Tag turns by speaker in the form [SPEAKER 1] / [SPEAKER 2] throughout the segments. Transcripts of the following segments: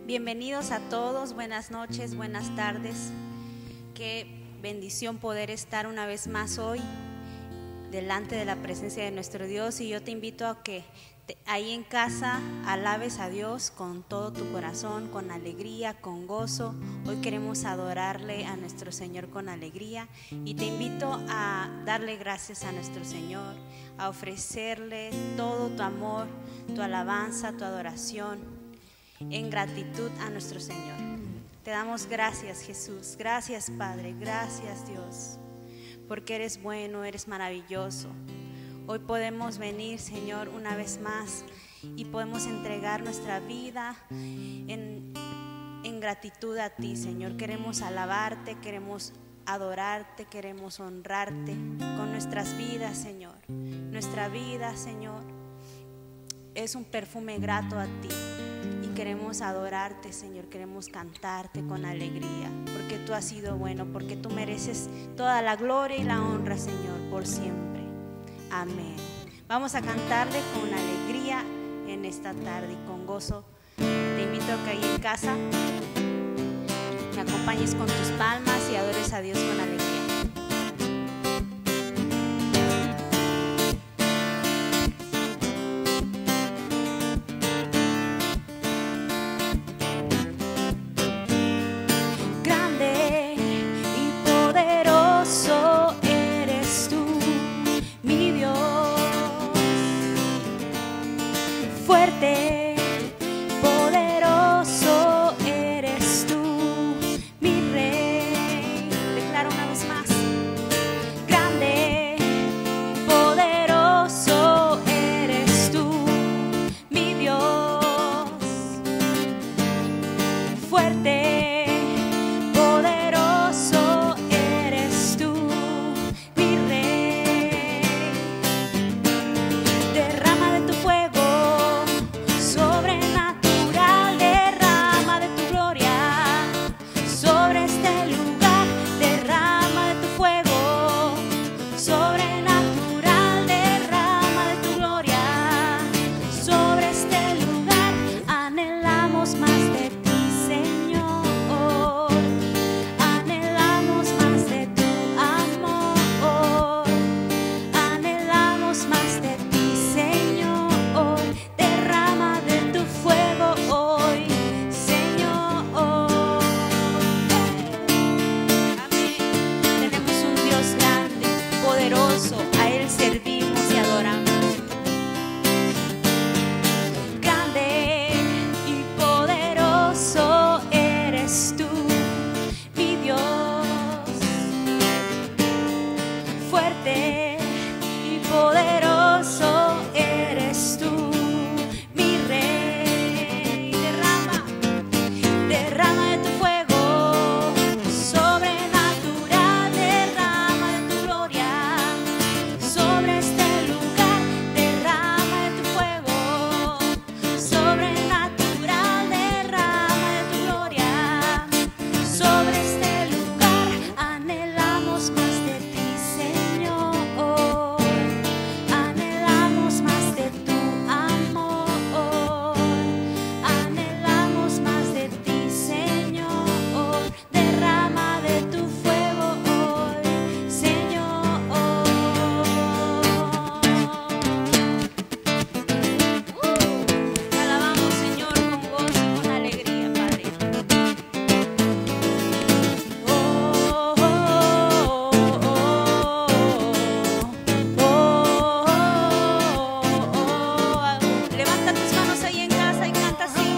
[SPEAKER 1] Bienvenidos a todos, buenas noches, buenas tardes. Qué bendición poder estar una vez más hoy delante de la presencia de nuestro Dios. Y yo te invito a que ahí en casa alabes a Dios con todo tu corazón, con alegría, con gozo. Hoy queremos adorarle a nuestro Señor con alegría y te invito a darle gracias a nuestro Señor, a ofrecerle todo tu amor, tu alabanza, tu adoración en gratitud a nuestro Señor. Te damos gracias, Jesús. Gracias, Padre. Gracias, Dios, porque eres bueno, eres maravilloso. Hoy podemos venir, Señor, una vez más y podemos entregar nuestra vida en gratitud a ti, Señor. Queremos alabarte, queremos adorarte, queremos honrarte con nuestras vidas, Señor. Nuestra vida, Señor, es un perfume grato a ti. Queremos adorarte, Señor, queremos cantarte con alegría, porque tú has sido bueno, porque tú mereces toda la gloria y la honra, Señor, por siempre. Amén. Vamos a cantarle con alegría en esta tarde y con gozo. Te invito a que ahí en casa me acompañes con tus palmas y adores a Dios con alegría.
[SPEAKER 2] Poderoso eres tú, mi Rey. Declara una vez más. Grande, poderoso eres tú, mi Dios. Fuerte, poderoso eres tú, mi Rey. Derrama de tu fuego sobrenatural, derrama de tu gloria sobre este lugar, derrama de tu fuego sobrenatural, derrama de tu gloria sobre este lugar. Anhelamos más de ti, Señor, anhelamos más de tu amor, anhelamos más de ti, Señor. Derrama de tu fuego hoy, Señor. Amén. Tenemos un Dios grande, poderoso, a Él servimos y adoramos. Grande y poderoso eres tú, mi Dios. Fuerte y poderoso eres tú, mi Rey. Derrama de tu fuego sobrenatural, derrama de tu gloria sobre este lugar, derrama de tu fuego sobrenatural, derrama de tu gloria sobre este lugar. Anhelamos más de ti, Señor, anhelamos más de tu amor, anhelamos más de ti, Señor. Derrama de tu fuego hoy, Señor. Te alabamos, Señor, con gozo y con alegría, Padre. Levanta tus manos ahí en casa y canta así.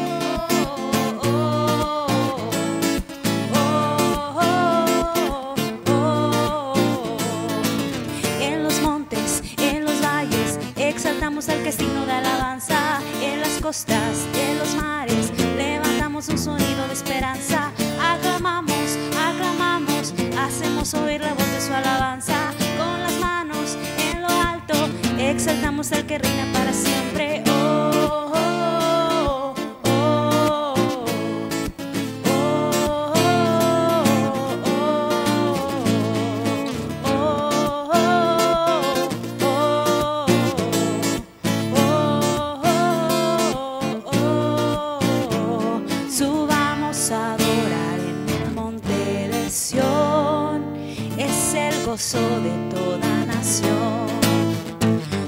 [SPEAKER 2] En los montes, en los valles, exaltamos al que es digno de alabanza. En las costas, en los mares, levantamos un sonido de esperanza. Aclamamos, aclamamos, hacemos oír la voz de su alabanza. Con las manos en lo alto, exaltamos al que reina para siempre. Su gozo de toda nación,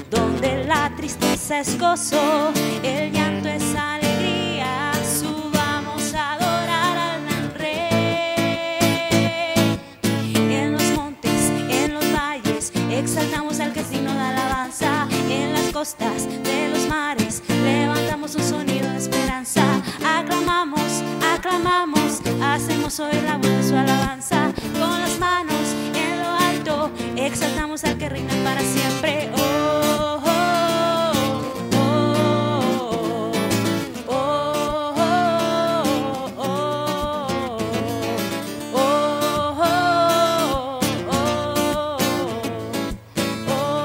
[SPEAKER 2] donde la tristeza es gozo, el llanto es alegría. Subamos a adorar al gran Rey. En los montes, en los valles, exaltamos al que es digno de alabanza. En las costas de los mares, levantamos un sonido de esperanza. Aclamamos, aclamamos, hacemos oír la voz de su alabanza. Con las manos en lo alto, exaltamos al que reina para siempre. Oh, oh, oh, oh, oh, oh, oh, oh, oh.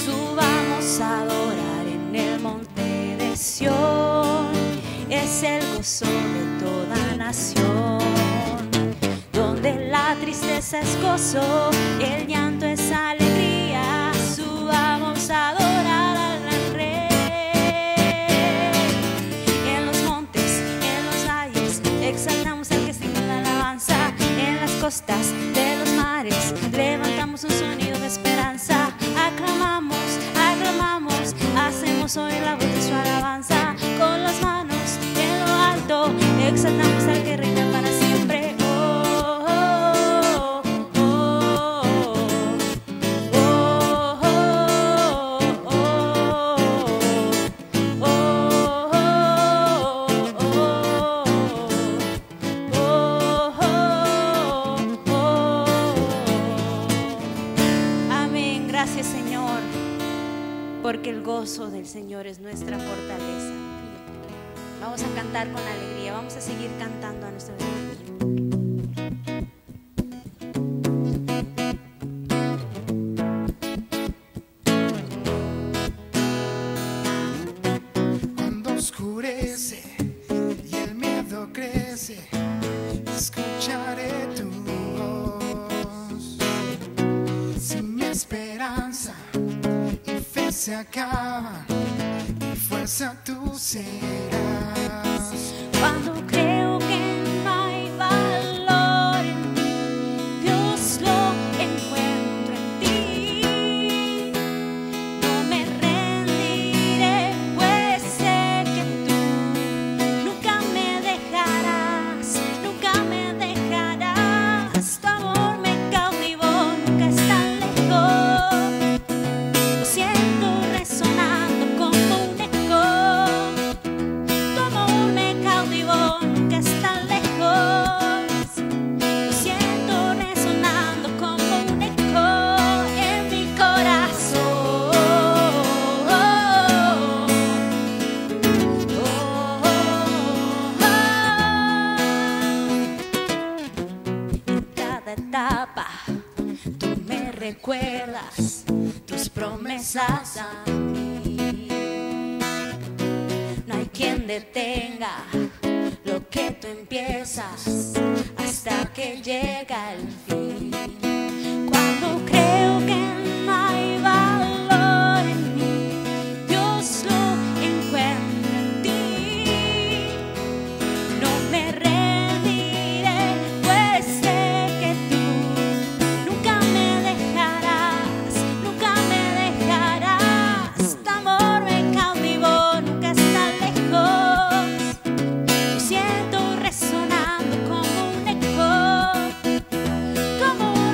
[SPEAKER 2] Subamos a adorar en el monte de Sión. Es el gozo de toda nación, donde la tristeza es gozo, el llanto es alegría. Subamos a adorar al gran Rey. En los montes, en los valles, exaltamos al que es digno de alabanza. En las costas de los mares, levantamos un sonido de esperanza. Aclamamos, aclamamos, hacemos oír la voz de su alabanza. Con las manos en lo alto, exaltamos al que reina para siempre. Amén. Gracias, Señor, porque el gozo del Señor es nuestra fortaleza. Vamos a cantar con alegría, vamos a seguir cantando a nuestro Dios.
[SPEAKER 3] Cuando oscurece y el miedo crece, escucharé tu voz. Si mi esperanza y fe se acaban, mi fuerza tú serás.
[SPEAKER 2] Cuando creo que no hay valor en mí, Dios lo encuentro en ti. No me rendiré, pues sé que tú nunca me dejarás, nunca me dejarás. Tu amor me cautivó, nunca está lejos. Lo siento resonando como un eco. Tu amor me cautivó, nunca está lejos. Lo siento resonando como un eco en mi corazón. En cada etapa tú me recuerdas tus promesas a mí. No hay quien detenga lo que tú empiezas hasta que llega el fin. Cuando creo que no hay valor en mí, Dios lo encuentra en ti. No me rendiré, pues sé que tú nunca me dejarás, nunca me dejarás. Tu amor me cautivó, nunca está lejos. Lo siento resonando como un eco. Tu amor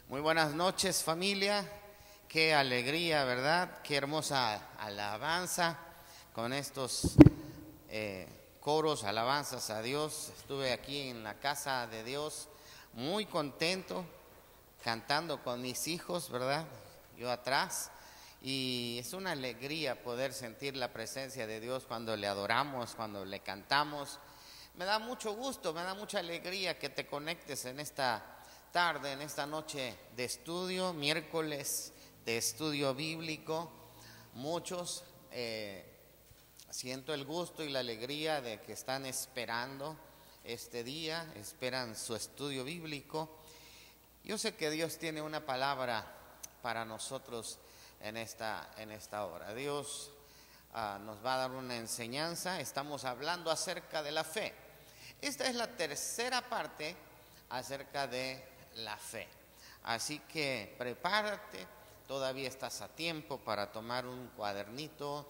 [SPEAKER 4] Muy buenas noches, familia. Qué alegría, ¿verdad? Qué hermosa alabanza con estos coros, alabanzas a Dios. Estuve aquí en la casa de Dios muy contento, cantando con mis hijos, ¿verdad? Yo atrás. Y es una alegría poder sentir la presencia de Dios cuando le adoramos, cuando le cantamos. Me da mucho gusto, me da mucha alegría que te conectes en esta tarde, en esta noche de estudio, miércoles de estudio bíblico. Muchos siento el gusto y la alegría de que están esperando este día, esperan su estudio bíblico. Yo sé que Dios tiene una palabra para nosotros en esta hora. Dios nos va a dar una enseñanza. Estamos hablando acerca de la fe. Esta es la tercera parte acerca de la fe. Así que prepárate, todavía estás a tiempo para tomar un cuadernito,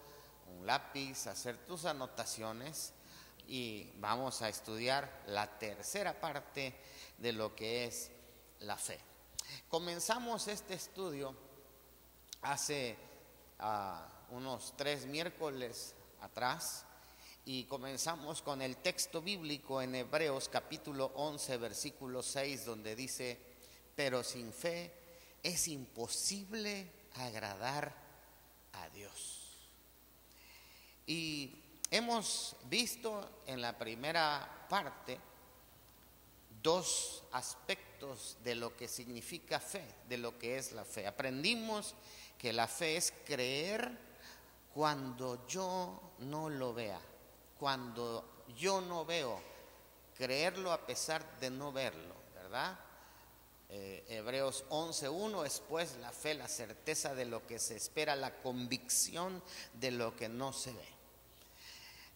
[SPEAKER 4] un lápiz, hacer tus anotaciones y vamos a estudiar la tercera parte de lo que es la fe. Comenzamos este estudio hace unos 3 miércoles atrás y comenzamos con el texto bíblico en Hebreos capítulo 11 versículo 6, donde dice: pero sin fe es imposible agradar a Dios. Y hemos visto en la primera parte 2 aspectos de lo que significa fe, de lo que es la fe. Aprendimos que la fe es creer cuando yo no lo vea, cuando yo no veo, creerlo a pesar de no verlo, ¿verdad? Hebreos 11:1 es pues la fe, la certeza de lo que se espera, la convicción de lo que no se ve.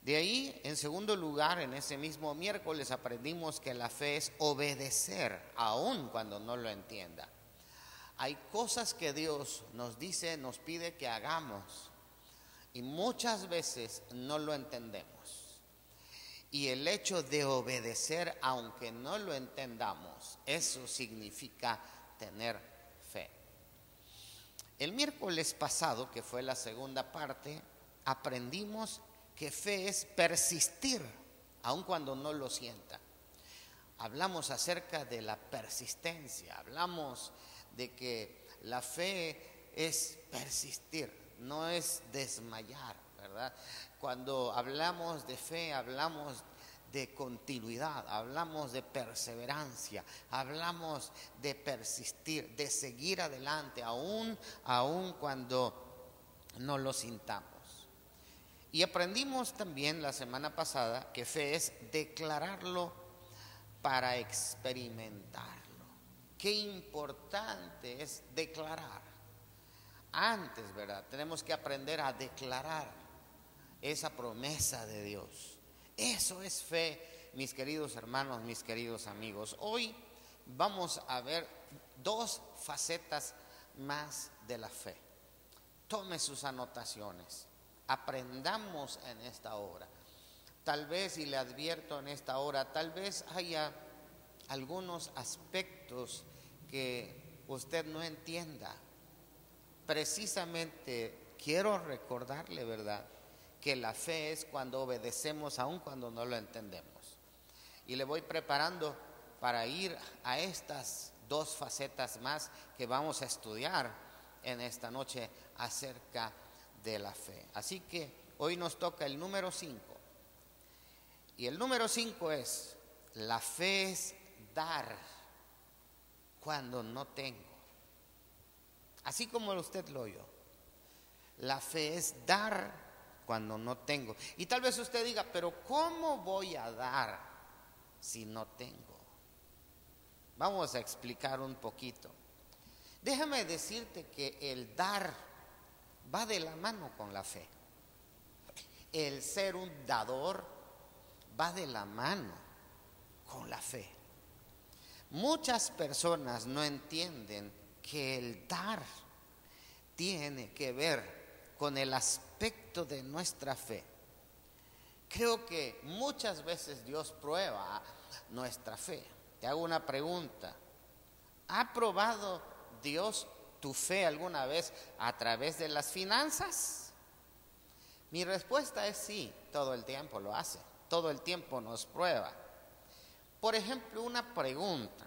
[SPEAKER 4] De ahí, en segundo lugar, en ese mismo miércoles aprendimos que la fe es obedecer aun cuando no lo entienda. Hay cosas que Dios nos dice, nos pide que hagamos y muchas veces no lo entendemos. Y el hecho de obedecer aunque no lo entendamos, eso significa tener fe. El miércoles pasado, que fue la segunda parte, aprendimos que fe es persistir aun cuando no lo sienta. Hablamos acerca de la persistencia, hablamos de que la fe es persistir, no es desmayar, ¿verdad? Cuando hablamos de fe, hablamos de continuidad, hablamos de perseverancia, hablamos de persistir, de seguir adelante, aún cuando no lo sintamos. Y aprendimos también la semana pasada que fe es declararlo para experimentarlo. Qué importante es declarar. Antes, ¿verdad? Tenemos que aprender a declarar esa promesa de Dios. Eso es fe, mis queridos hermanos, mis queridos amigos. Hoy vamos a ver 2 facetas más de la fe. Tome sus anotaciones. Aprendamos en esta hora. Tal vez, y le advierto en esta hora, tal vez haya algunos aspectos que usted no entienda. Precisamente quiero recordarle, ¿verdad?, que la fe es cuando obedecemos aun cuando no lo entendemos. Y le voy preparando para ir a estas 2 facetas más que vamos a estudiar en esta noche acerca de la fe. Así que hoy nos toca el número 5. Y el número 5 es: la fe es dar cuando no tengo. Así como usted lo oyó. La fe es dar cuando no tengo. Y tal vez usted diga: pero ¿cómo voy a dar si no tengo? Vamos a explicar un poquito. Déjame decirte que el dar va de la mano con la fe. El ser un dador va de la mano con la fe. Muchas personas no entienden que el dar tiene que ver con el aspecto de nuestra fe. Creo que muchas veces Dios prueba nuestra fe. Te hago una pregunta: ¿ha probado Dios tu fe alguna vez a través de las finanzas? Mi respuesta es sí, todo el tiempo lo hace, todo el tiempo nos prueba. Por ejemplo, una pregunta: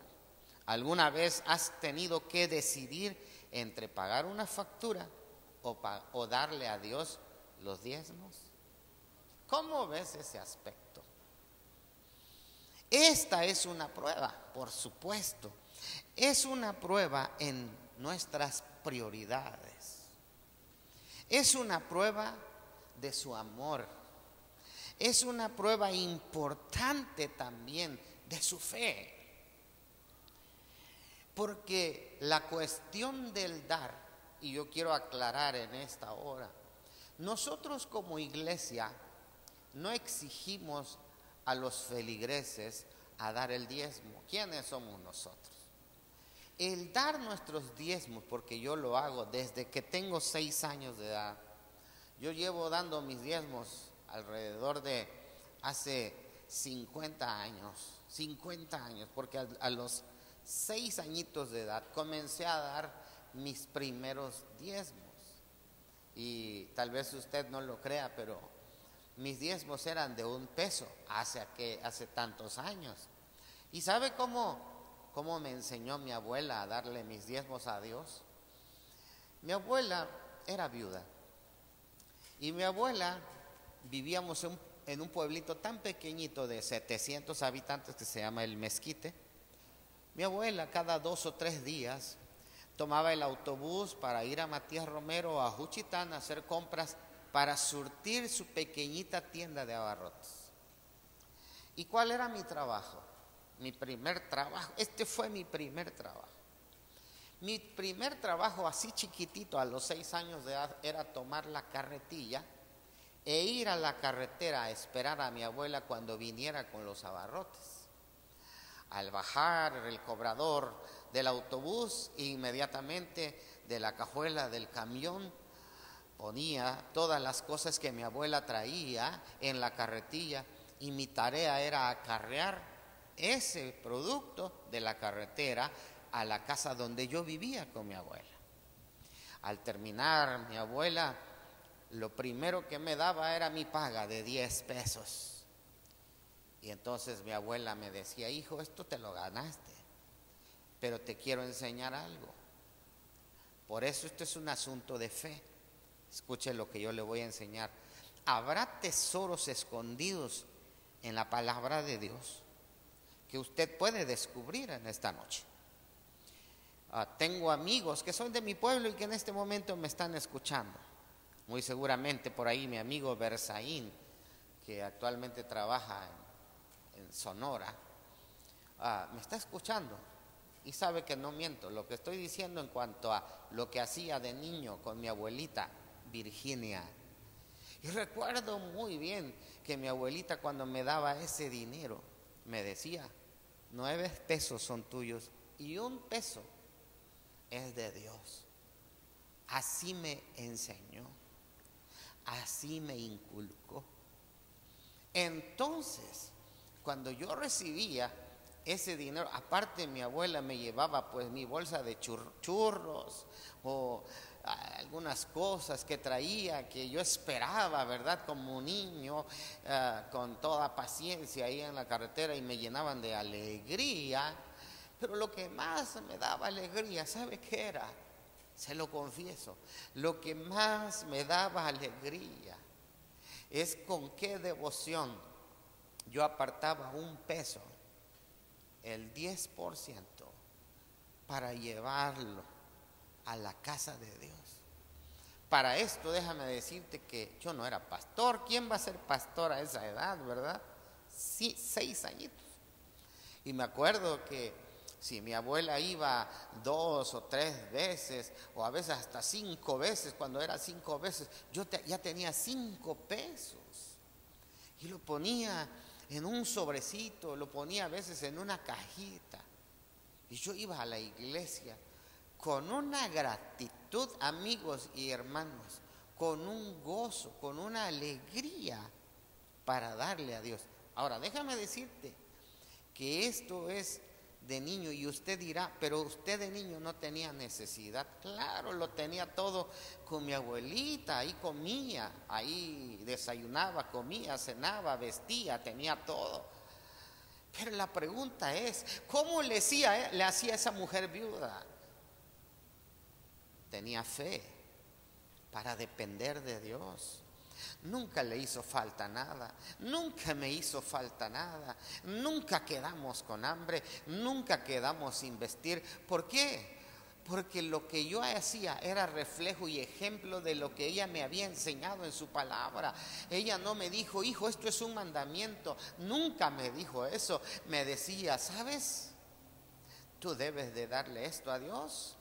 [SPEAKER 4] ¿alguna vez has tenido que decidir entre pagar una factura o darle a Dios los diezmos? ¿Cómo ves ese aspecto? Esta es una prueba, por supuesto. Es una prueba en nuestras prioridades. Es una prueba de su amor. Es una prueba importante también de su fe. Porque la cuestión del dar, y yo quiero aclarar en esta hora, nosotros como iglesia no exigimos a los feligreses a dar el diezmo. ¿Quiénes somos nosotros? El dar nuestros diezmos, porque yo lo hago desde que tengo 6 años de edad. Yo llevo dando mis diezmos alrededor de hace 50 años, porque a los 6 añitos de edad comencé a dar mis primeros diezmos. Y tal vez usted no lo crea, pero mis diezmos eran de $1 hace tantos años. ¿Y sabe cómo me enseñó mi abuela a darle mis diezmos a Dios? Mi abuela era viuda. Y mi abuela, vivíamos en un pueblito tan pequeñito de 700 habitantes que se llama El Mezquite. Mi abuela cada 2 o 3 días tomaba el autobús para ir a Matías Romero o a Juchitán a hacer compras para surtir su pequeñita tienda de abarrotes. ¿Y cuál era mi trabajo? Mi primer trabajo. Este fue mi primer trabajo. Mi primer trabajo así chiquitito a los 6 años de edad era tomar la carretilla e ir a la carretera a esperar a mi abuela cuando viniera con los abarrotes. Al bajar el cobrador del autobús, inmediatamente de la cajuela del camión ponía todas las cosas que mi abuela traía en la carretilla y mi tarea era acarrear ese producto de la carretera a la casa donde yo vivía con mi abuela. Al terminar, mi abuela lo primero que me daba era mi paga de $10. Y entonces mi abuela me decía: hijo, esto te lo ganaste, pero te quiero enseñar algo. Por eso esto es un asunto de fe. Escuche lo que yo le voy a enseñar. Habrá tesoros escondidos en la palabra de Dios que usted puede descubrir en esta noche. Tengo amigos que son de mi pueblo y que en este momento me están escuchando. Muy seguramente por ahí mi amigo Berzaín, que actualmente trabaja en Sonora, me está escuchando y sabe que no miento. Lo que estoy diciendo en cuanto a lo que hacía de niño con mi abuelita Virginia. Y recuerdo muy bien que mi abuelita, cuando me daba ese dinero, me decía: 9 pesos son tuyos y 1 peso es de Dios. Así me enseñó, así me inculcó. Entonces, cuando yo recibía ese dinero, aparte mi abuela me llevaba pues mi bolsa de churros o algunas cosas que traía, que yo esperaba, ¿verdad? Como un niño, con toda paciencia ahí en la carretera, y me llenaban de alegría. Pero lo que más me daba alegría, ¿sabe qué era? Se lo confieso, lo que más me daba alegría es con qué devoción yo apartaba 1 peso, el 10%, para llevarlo a la casa de Dios. Para esto déjame decirte que yo no era pastor. ¿Quién va a ser pastor a esa edad, verdad? Sí, 6 añitos. Y me acuerdo que si mi abuela iba 2 o 3 veces, o a veces hasta 5 veces, cuando era 5 veces, yo ya tenía 5 pesos. Y lo ponía en un sobrecito, lo ponía a veces en una cajita. Y yo iba a la iglesia con una gratitud, amigos y hermanos, con un gozo, con una alegría para darle a Dios. Ahora, déjame decirte que esto es de niño. Y usted dirá, pero usted de niño no tenía necesidad. Claro, lo tenía todo con mi abuelita, ahí comía, ahí desayunaba, comía, cenaba, vestía, tenía todo. Pero la pregunta es, ¿cómo le hacía esa mujer viuda? Tenía fe para depender de Dios. Nunca le hizo falta nada, nunca me hizo falta nada, nunca quedamos con hambre, nunca quedamos sin vestir. ¿Por qué? Porque lo que yo hacía era reflejo y ejemplo de lo que ella me había enseñado en su palabra. Ella no me dijo, hijo, esto es un mandamiento. Nunca me dijo eso. Me decía, ¿sabes? Tú debes de darle esto a Dios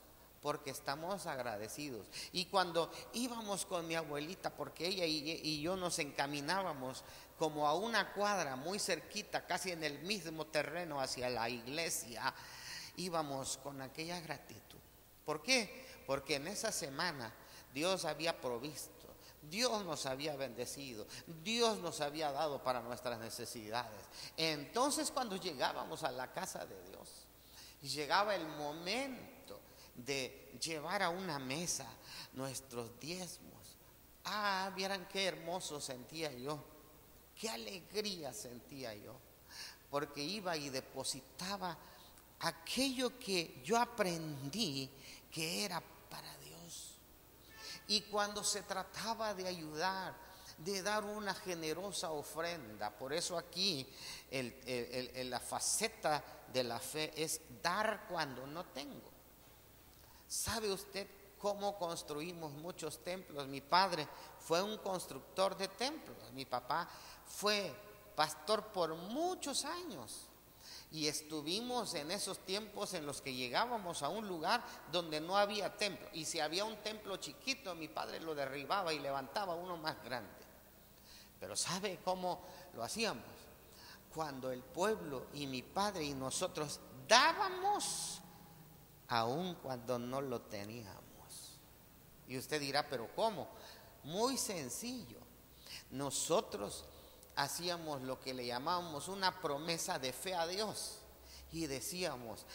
[SPEAKER 4] porque estamos agradecidos. Y cuando íbamos con mi abuelita, porque ella y yo nos encaminábamos como a una cuadra muy cerquita, casi en el mismo terreno hacia la iglesia, íbamos con aquella gratitud. ¿Por qué? Porque en esa semana Dios había provisto, Dios nos había bendecido, Dios nos había dado para nuestras necesidades. Entonces cuando llegábamos a la casa de Dios, llegaba el momento de llevar a una mesa nuestros diezmos. Vieran qué hermoso sentía yo, qué alegría sentía yo, porque iba y depositaba aquello que yo aprendí que era para Dios. Y cuando se trataba de ayudar, de dar una generosa ofrenda, por eso aquí la faceta de la fe es dar cuando no tengo. ¿Sabe usted cómo construimos muchos templos? Mi padre fue un constructor de templos. Mi papá fue pastor por muchos años. Y estuvimos en esos tiempos en los que llegábamos a un lugar donde no había templo. Y si había un templo chiquito, mi padre lo derribaba y levantaba uno más grande. Pero ¿sabe cómo lo hacíamos? Cuando el pueblo y mi padre y nosotros dábamos, aun cuando no lo teníamos. Y usted dirá, ¿pero cómo? Muy sencillo. Nosotros hacíamos lo que le llamábamos una promesa de fe a Dios. Y decíamos,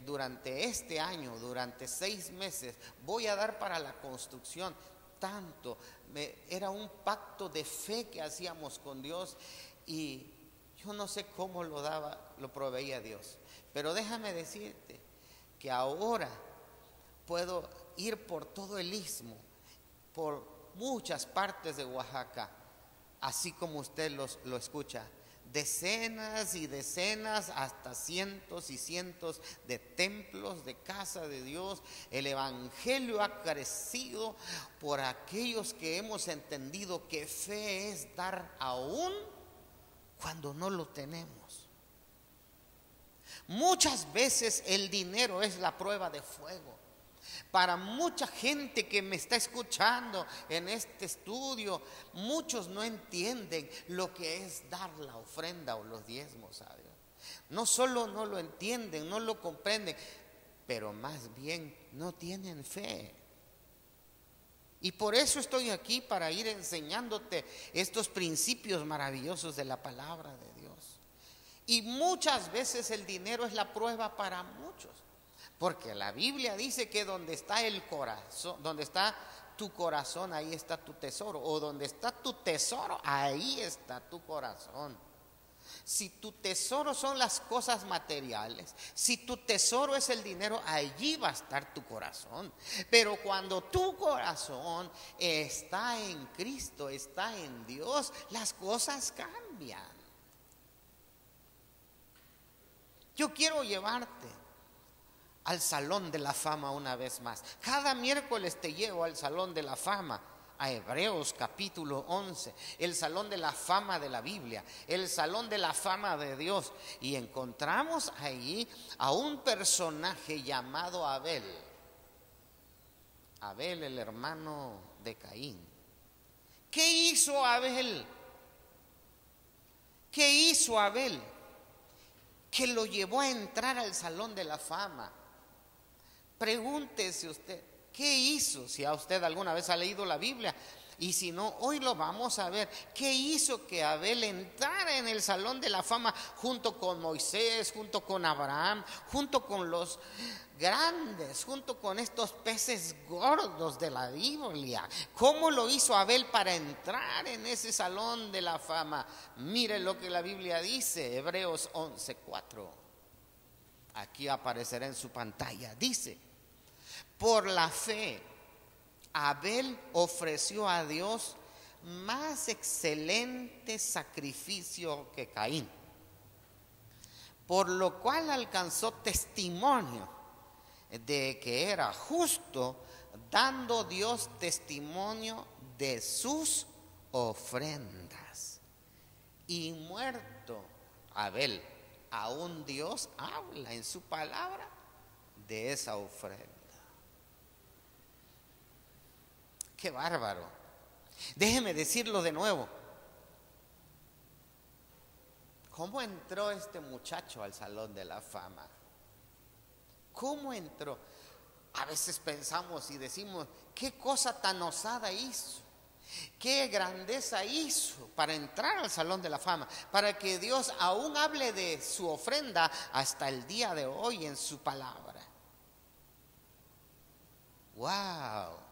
[SPEAKER 4] durante este año, durante 6 meses, voy a dar para la construcción tanto. Era un pacto de fe que hacíamos con Dios. Y yo no sé cómo lo proveía Dios. Pero déjame decirte que ahora puedo ir por todo el istmo, por muchas partes de Oaxaca, así como usted lo escucha, decenas y decenas, hasta cientos y cientos de templos, de casa de Dios. El evangelio ha crecido por aquellos que hemos entendido que fe es dar aún cuando no lo tenemos. Muchas veces el dinero es la prueba de fuego. Para mucha gente que me está escuchando en este estudio, muchos no entienden lo que es dar la ofrenda o los diezmos a Dios. No solo no lo entienden, no lo comprenden, pero más bien no tienen fe. Y por eso estoy aquí, para ir enseñándote estos principios maravillosos de la palabra de Dios. Y muchas veces el dinero es la prueba para muchos, porque la Biblia dice que donde está el corazón, donde está tu corazón, ahí está tu tesoro, o donde está tu tesoro, ahí está tu corazón. Si tu tesoro son las cosas materiales, si tu tesoro es el dinero, allí va a estar tu corazón. Pero cuando tu corazón está en Cristo, está en Dios, las cosas cambian. Yo quiero llevarte al Salón de la Fama una vez más. Cada miércoles te llevo al Salón de la Fama, a Hebreos capítulo 11, el Salón de la Fama de la Biblia, el Salón de la Fama de Dios. Y encontramos allí a un personaje llamado Abel. Abel, el hermano de Caín. ¿Qué hizo Abel? ¿Qué hizo Abel que lo llevó a entrar al Salón de la Fama? Pregúntese usted, ¿qué hizo? Si a usted alguna vez ha leído la Biblia, Y si no, hoy lo vamos a ver. ¿Qué hizo que Abel entrara en el Salón de la Fama junto con Moisés, junto con Abraham, junto con los grandes, junto con estos peces gordos de la Biblia? ¿Cómo lo hizo Abel para entrar en ese Salón de la Fama? Mire lo que la Biblia dice, Hebreos 11:4. Aquí aparecerá en su pantalla. Dice: por la fe Abel ofreció a Dios más excelente sacrificio que Caín, por lo cual alcanzó testimonio de que era justo, dando Dios testimonio de sus ofrendas. Y muerto Abel, aún Dios habla en su palabra de esa ofrenda. ¡Qué bárbaro! Déjeme decirlo de nuevo. ¿Cómo entró este muchacho al Salón de la Fama? ¿Cómo entró? A veces pensamos y decimos, ¿qué cosa tan osada hizo? ¿Qué grandeza hizo para entrar al Salón de la Fama? Para que Dios aún hable de su ofrenda hasta el día de hoy en su palabra. ¡Wow!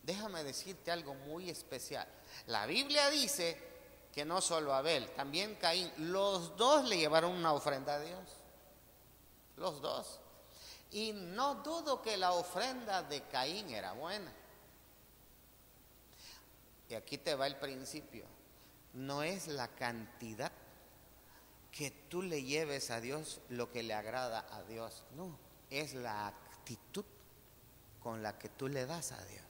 [SPEAKER 4] Déjame decirte algo muy especial. La Biblia dice que no solo Abel, también Caín, los dos le llevaron una ofrenda a Dios. Los dos. Y no dudo que la ofrenda de Caín era buena. Y aquí te va el principio. No es la cantidad que tú le lleves a Dios lo que le agrada a Dios. No, es la actitud con la que tú le das a Dios.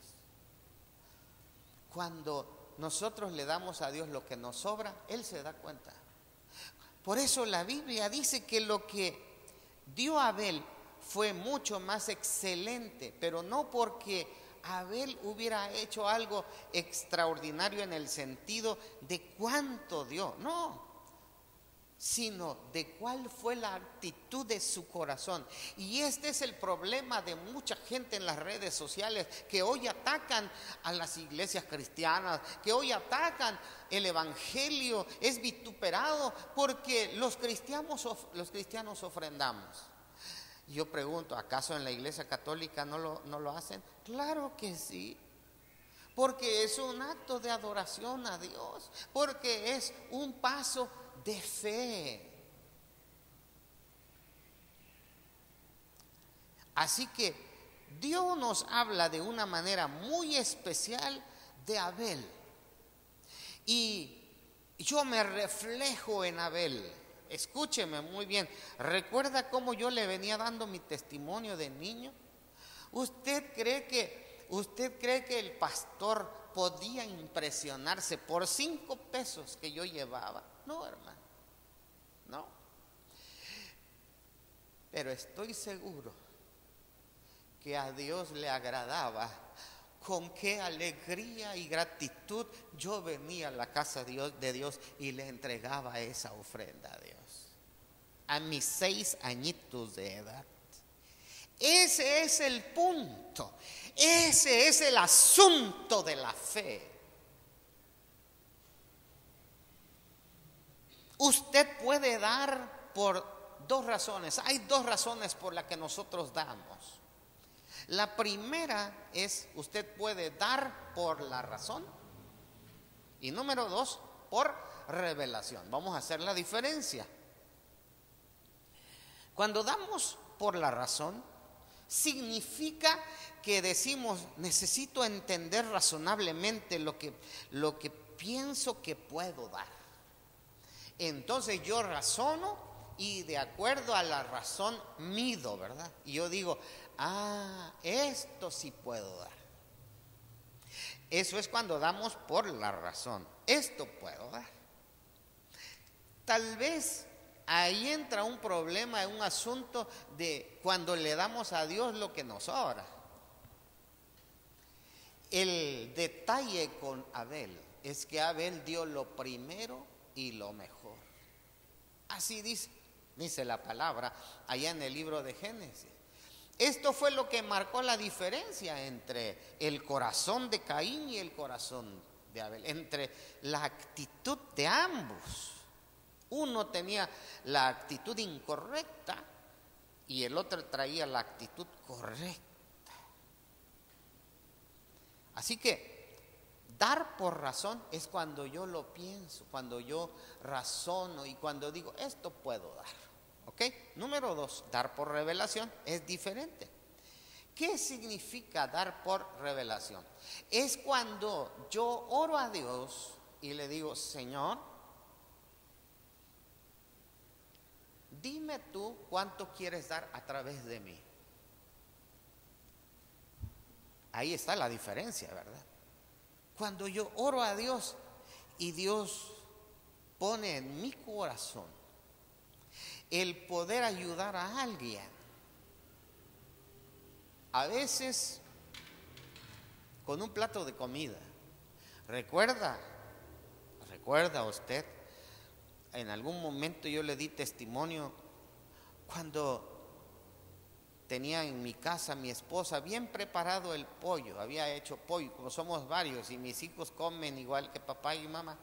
[SPEAKER 4] Cuando nosotros le damos a Dios lo que nos sobra, Él se da cuenta. Por eso la Biblia dice que lo que dio Abel fue mucho más excelente, pero no porque Abel hubiera hecho algo extraordinario en el sentido de cuánto dio, no, sino de cuál fue la actitud de su corazón. Y este es el problema de mucha gente en las redes sociales, que hoy atacan a las iglesias cristianas, que hoy atacan el evangelio, es vituperado porque los cristianos ofrendamos. Yo pregunto, ¿acaso en la iglesia católica no lo hacen? Claro que sí, porque es un acto de adoración a Dios, porque es un paso de fe. Así que Dios nos habla de una manera muy especial de Abel. Y yo me reflejo en Abel. Escúcheme muy bien. ¿Recuerda cómo yo le venía dando mi testimonio de niño? ¿Usted cree que el pastor podía impresionarse por 5 pesos que yo llevaba? No, hermano, no. Pero estoy seguro que a Dios le agradaba con qué alegría y gratitud yo venía a la casa de Dios y le entregaba esa ofrenda a Dios. A mis 6 añitos de edad. Ese es el punto. Ese es el asunto de la fe. Usted puede dar por 2 razones. Hay 2 razones por las que nosotros damos. La primera es, usted puede dar por la razón. Y número 2, por revelación. Vamos a hacer la diferencia. Cuando damos por la razón, significa que decimos, necesito entender razonablemente lo que pienso que puedo dar. Entonces yo razono y de acuerdo a la razón mido, ¿verdad? Y yo digo, esto sí puedo dar. Eso es cuando damos por la razón. Esto puedo dar. Tal vez ahí entra un problema, un asunto de cuando le damos a Dios lo que nos sobra. El detalle con Abel es que Abel dio lo primero y lo mejor. Así dice la palabra allá en el libro de Génesis. Esto fue lo que marcó la diferencia entre el corazón de Caín y el corazón de Abel, entre la actitud de ambos. Uno tenía la actitud incorrecta y el otro traía la actitud correcta. Así que dar por razón es cuando yo lo pienso, cuando yo razono y cuando digo, esto puedo dar. ¿Ok? Número 2, dar por revelación es diferente. ¿Qué significa dar por revelación? Es cuando yo oro a Dios y le digo, Señor, dime tú cuánto quieres dar a través de mí. Ahí está la diferencia, ¿verdad? Cuando yo oro a Dios y Dios pone en mi corazón el poder ayudar a alguien, a veces con un plato de comida. Recuerda usted, en algún momento yo le di testimonio cuando tenía en mi casa mi esposa bien preparado el pollo, había hecho pollo, como somos varios y mis hijos comen igual que papá y mamá.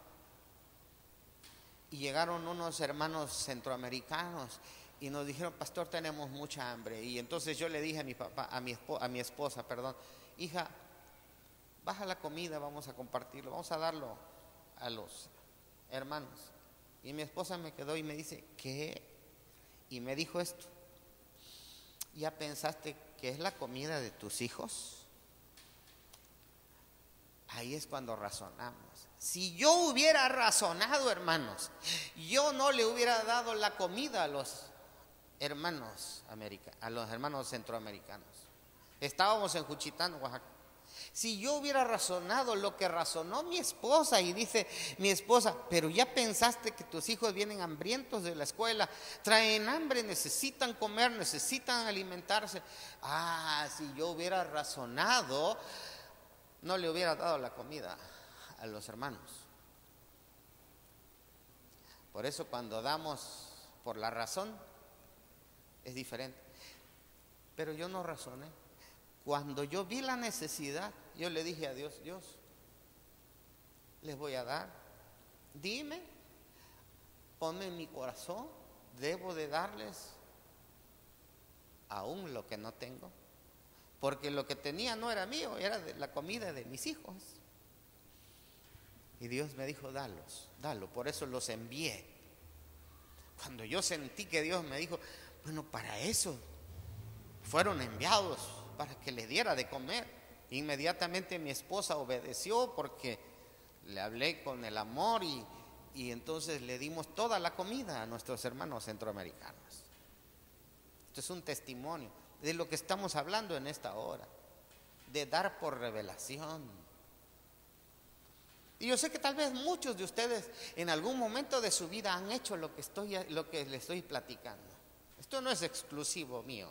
[SPEAKER 4] Y llegaron unos hermanos centroamericanos y nos dijeron, pastor, tenemos mucha hambre. Y entonces yo le dije a mi papá, a mi esposa, hija, baja la comida, vamos a compartirlo, vamos a darlo a los hermanos. Y mi esposa me quedó y me dice, ¿qué? Y me dijo esto, ¿ya pensaste que es la comida de tus hijos? Ahí es cuando razonamos. Si yo hubiera razonado, hermanos, yo no le hubiera dado la comida a los hermanos centroamericanos. Estábamos en Juchitán, Oaxaca. Si yo hubiera razonado lo que razonó mi esposa, y dice mi esposa, pero ya pensaste que tus hijos vienen hambrientos de la escuela, traen hambre, necesitan comer, necesitan alimentarse. Si yo hubiera razonado, no le hubiera dado la comida a los hermanos. Por eso cuando damos por la razón es diferente. Pero yo no razoné. Cuando yo vi la necesidad, yo le dije a Dios, Dios, les voy a dar. Dime, ponme en mi corazón, debo de darles aún lo que no tengo. Porque lo que tenía no era mío, era de la comida de mis hijos. Y Dios me dijo, dalo, por eso los envié. Cuando yo sentí que Dios me dijo, bueno, para eso fueron enviados, para que le diera de comer. Inmediatamente mi esposa obedeció porque le hablé con el amor y entonces le dimos toda la comida a nuestros hermanos centroamericanos. Esto es un testimonio de lo que estamos hablando en esta hora, de dar por revelación. Y yo sé que tal vez muchos de ustedes en algún momento de su vida han hecho lo que les estoy platicando. Esto no es exclusivo mío.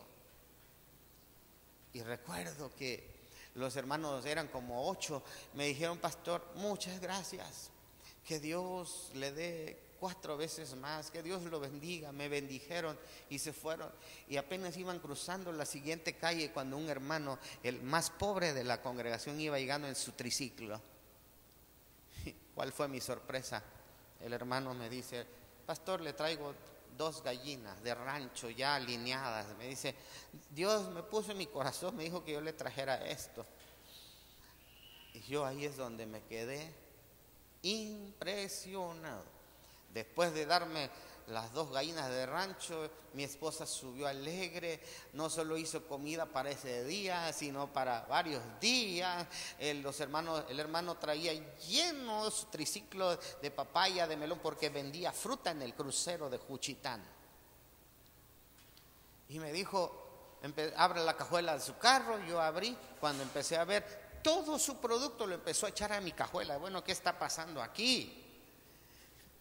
[SPEAKER 4] Y recuerdo que los hermanos eran como 8, me dijeron, pastor, muchas gracias, que Dios le dé 4 veces más, que Dios lo bendiga. Me bendijeron y se fueron, y apenas iban cruzando la siguiente calle cuando un hermano, el más pobre de la congregación, iba llegando en su triciclo. ¿Cuál fue mi sorpresa? El hermano me dice, pastor, le traigo 2 gallinas de rancho ya alineadas. Me dice, Dios me puso en mi corazón, me dijo que yo le trajera esto. Y yo ahí es donde me quedé impresionado. Después de darme las 2 gallinas de rancho, mi esposa subió alegre, no solo hizo comida para ese día, sino para varios días. El hermano traía lleno su triciclo de papaya, de melón, porque vendía fruta en el crucero de Juchitán. Y me dijo, abre la cajuela de su carro. Yo abrí, cuando empecé a ver todo su producto, lo empezó a echar a mi cajuela. Bueno, ¿qué está pasando aquí?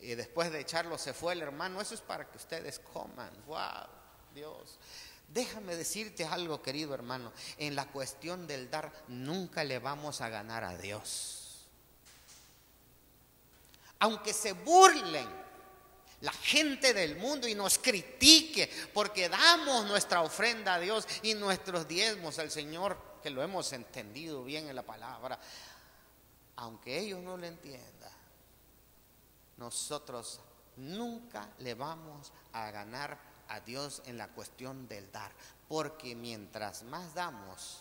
[SPEAKER 4] Y después de echarlo se fue el hermano. Eso es para que ustedes coman. ¡Wow! Dios. Déjame decirte algo, querido hermano. En la cuestión del dar, nunca le vamos a ganar a Dios. Aunque se burlen, la gente del mundo y nos critique porque damos nuestra ofrenda a Dios y nuestros diezmos al Señor, que lo hemos entendido bien en la palabra, aunque ellos no lo entiendan, nosotros nunca le vamos a ganar a Dios en la cuestión del dar, porque mientras más damos,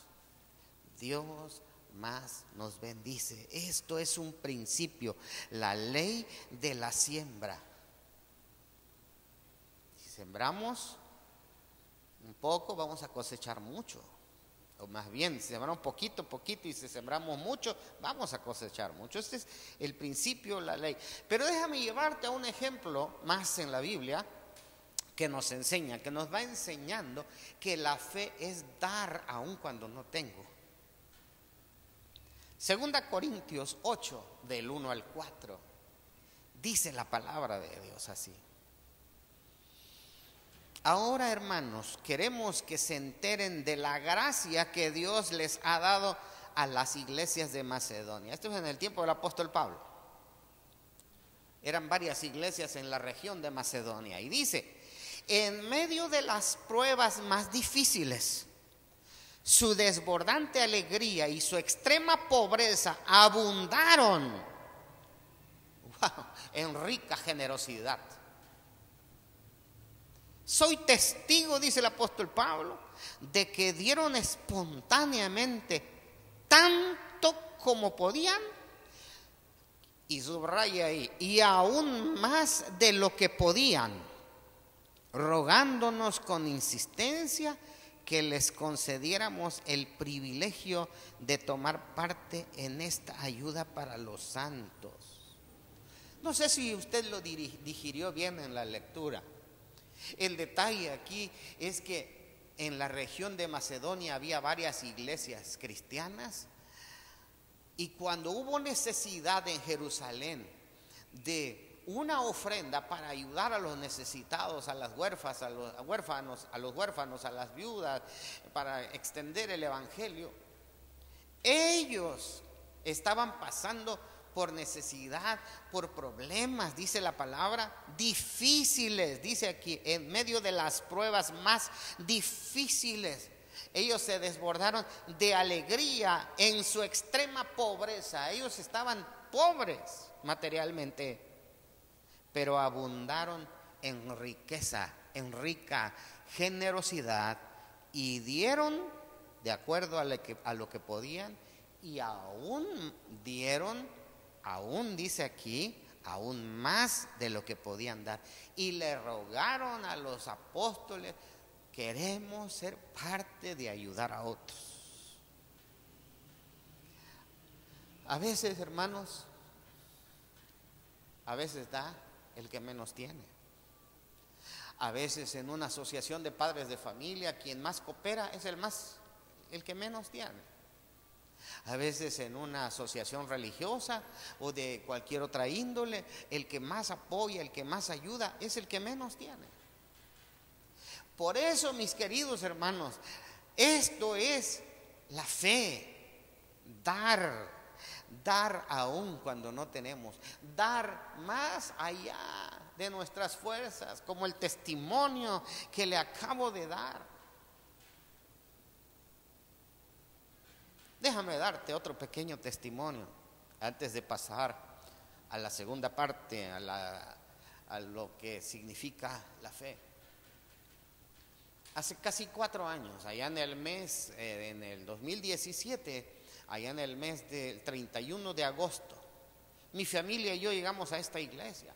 [SPEAKER 4] Dios más nos bendice. Esto es un principio, la ley de la siembra. Si sembramos un poco, vamos a cosechar mucho. O más bien, si sembramos poquito, y si sembramos mucho, vamos a cosechar mucho. Este es el principio, la ley. Pero déjame llevarte a un ejemplo más en la Biblia que nos enseña, que nos va enseñando que la fe es dar aun cuando no tengo. 2 Corintios 8, del 1 al 4, dice la palabra de Dios así: ahora, hermanos, queremos que se enteren de la gracia que Dios les ha dado a las iglesias de Macedonia. Esto es en el tiempo del apóstol Pablo. Eran varias iglesias en la región de Macedonia. Y dice: en medio de las pruebas más difíciles, su desbordante alegría y su extrema pobreza abundaron en rica generosidad. Soy testigo, dice el apóstol Pablo, de que dieron espontáneamente tanto como podían, y subraya ahí, y aún más de lo que podían, rogándonos con insistencia que les concediéramos el privilegio de tomar parte en esta ayuda para los santos. No sé si usted lo digirió bien en la lectura. El detalle aquí es que en la región de Macedonia había varias iglesias cristianas, y cuando hubo necesidad en Jerusalén de una ofrenda para ayudar a los necesitados, a las huérfanas, a los huérfanos, a las viudas, para extender el evangelio, ellos estaban pasando por necesidad, por problemas, dice la palabra, difíciles, dice aquí, en medio de las pruebas más difíciles. Ellos se desbordaron de alegría en su extrema pobreza. Ellos estaban pobres materialmente, pero abundaron en riqueza, en rica generosidad, y dieron de acuerdo a lo que podían, y aún dieron, aún dice aquí, aún más de lo que podían dar. Y le rogaron a los apóstoles: queremos ser parte de ayudar a otros. A veces, hermanos, a veces da el que menos tiene. A veces en una asociación de padres de familia, quien más coopera es el que menos tiene. A veces en una asociación religiosa o de cualquier otra índole, el que más apoya, el que más ayuda es el que menos tiene. Por eso, mis queridos hermanos, esto es la fe: dar aún cuando no tenemos, dar más allá de nuestras fuerzas, como el testimonio que le acabo de dar. Déjame darte otro pequeño testimonio antes de pasar a la segunda parte, a lo que significa la fe. Hace casi 4 años, allá en el 2017, allá en el mes del 31 de agosto, mi familia y yo llegamos a esta iglesia.